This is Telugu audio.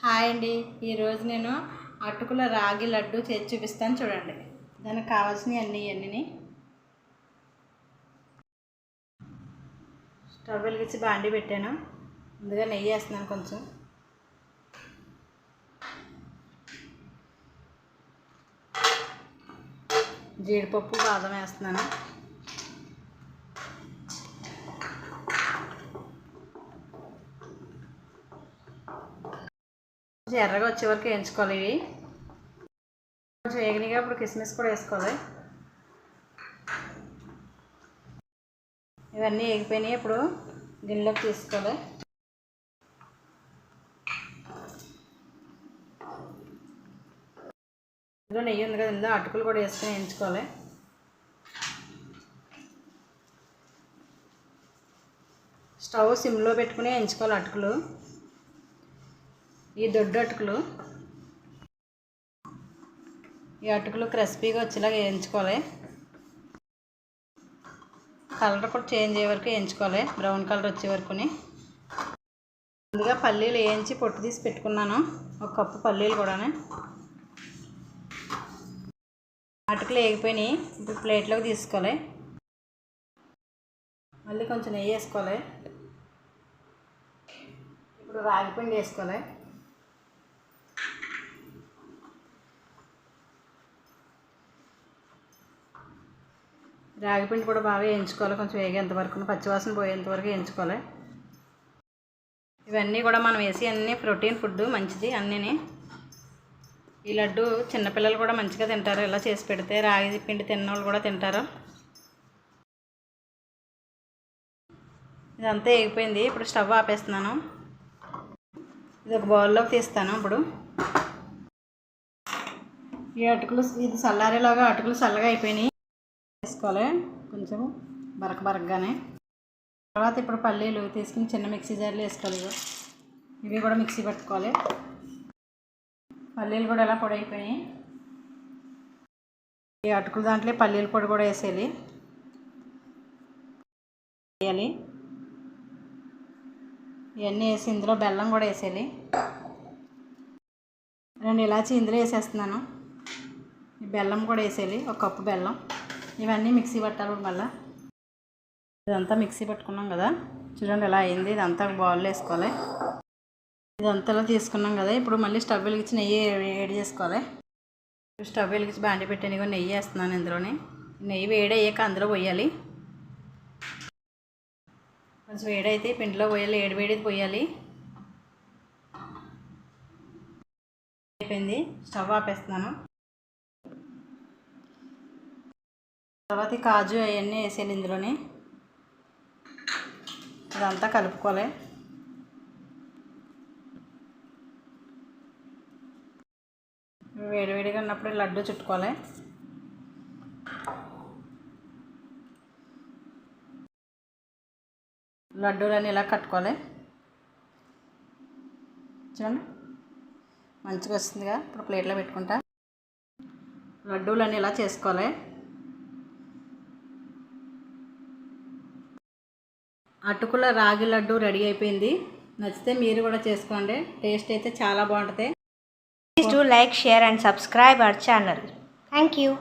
హాయ్ అండి, ఈరోజు నేను అటుకుల రాగి లడ్డు చేసి చూపిస్తాను చూడండి. దానికి కావాల్సినవి అన్నీ స్టవ్ వెలిగించి బాండి పెట్టాను. ముందుగా నెయ్యి వేస్తున్నాను, కొంచెం జీడిపప్పు బాదం వేస్తున్నాను. ఎర్రగా వచ్చే వరకు వేయించుకోవాలి. ఇవి కొంచెం వేగినగా ఇప్పుడు కిస్మిస్ కూడా వేసుకోవాలి. ఇవన్నీ వేగిపోయినాయి. ఇప్పుడు గిన్నెలోకి తీసుకోవాలి. ఇందులో నెయ్యి ఉంది కదా, ఇందులో అటుకులు కూడా వేసుకొని వేయించుకోవాలి. స్టవ్ సిమ్లో పెట్టుకుని వేయించుకోవాలి అటుకులు. ఈ దొడ్డు అటుకులు, ఈ అటుకులు క్రిస్పీగా వచ్చేలాగా వేయించుకోవాలి. కలర్ కూడా చేంజ్ అయ్యే వరకు వేయించుకోవాలి, బ్రౌన్ కలర్ వచ్చే వరకుని. ముందుగా పల్లీలు వేయించి పొట్టు తీసి పెట్టుకున్నాను, ఒక కప్పు పల్లీలు కూడా. అటుకులు వేగిపోయినాయి. ఇప్పుడు ప్లేట్లోకి తీసుకోవాలి. మళ్ళీ కొంచెం నెయ్యి వేసుకోవాలి. ఇప్పుడు రాగిపిండి వేసుకోవాలి. రాగిపిండి కూడా బాగా వేయించుకోవాలి, కొంచెం వేగేంత వరకు, పచ్చివాసన పోయేంత వరకు వేయించుకోవాలి. ఇవన్నీ కూడా మనం వేసి అన్నీ ప్రోటీన్ ఫుడ్, మంచిది అన్నీని. ఈ లడ్డు చిన్నపిల్లలు కూడా మంచిగా తింటారు, ఇలా చేసి పెడితే. రాగి పిండి తిన్నోళ్ళు కూడా తింటారు. ఇదంతా వేగిపోయింది. ఇప్పుడు స్టవ్ ఆపేస్తున్నాను. ఇది ఒక బౌల్లోకి తీస్తాను. ఇప్పుడు ఈ అటుకులు, ఇది చల్లారేలాగా అటుకులు చల్లగా అయిపోయినాయి, వేసుకోవాలి కొంచెం బరకగానే. తర్వాత ఇప్పుడు పల్లీలు తీసుకుని చిన్న మిక్సీ జార్లో వేసుకోవాలి. ఇవి కూడా మిక్సీ పెట్టుకోవాలి. పల్లీలు కూడా ఎలా పొడి అయిపోయినాయి. ఈ అటుకులు దాంట్లో పల్లీల పొడి కూడా వేసేయాలి. ఇవన్నీ వేసి ఇందులో బెల్లం కూడా వేసేయాలి. 2 ఇలాచి ఇందులో వేసేస్తున్నాను. ఈ బెల్లం కూడా వేసేయాలి, ఒక కప్పు బెల్లం. ఇవన్నీ మిక్సీ పట్టాలి. మళ్ళీ ఇదంతా మిక్సీ పట్టుకున్నాం కదా, చూడండి ఎలా అయింది. ఇదంతా బౌల్లో వేసుకోవాలి. ఇదంతా తీసుకున్నాం కదా, ఇప్పుడు మళ్ళీ స్టవ్ వెలిగించి నెయ్యి వేడి చేసుకోవాలి. స్టవ్ వెలిగించి బాండి పెట్టాను, ఇక నెయ్యి వేస్తున్నాను ఇందులోని. నెయ్యి వేడి అయ్యాక అందులో పోయాలి. కొంచెం వేడైతే పిండిలో పోయాలి, వేడి పోయాలి. అయిపోయింది, స్టవ్ ఆపేస్తున్నాను. తర్వాత కాజు అవన్నీ వేసేయాలి ఇందులోని. ఇదంతా కలుపుకోవాలి. వేడివేడిగా ఉన్నప్పుడు లడ్డు చుట్టుకోవాలి. లడ్డూలన్నీ ఇలా కట్టుకోవాలి. చూడండి మంచిగా వస్తుందిగా. ఇప్పుడు ప్లేట్లో పెట్టుకుంటా. లడ్డూలన్నీ ఇలా చేసుకోవాలి. అటుకుల రాగి లడ్డు రెడీ అయిపోయింది. నచ్చితే మీరు కూడా చేసుకోండి, టేస్ట్ అయితే చాలా బాగుంటుంది. Please do like, share and subscribe our channel. Thank you.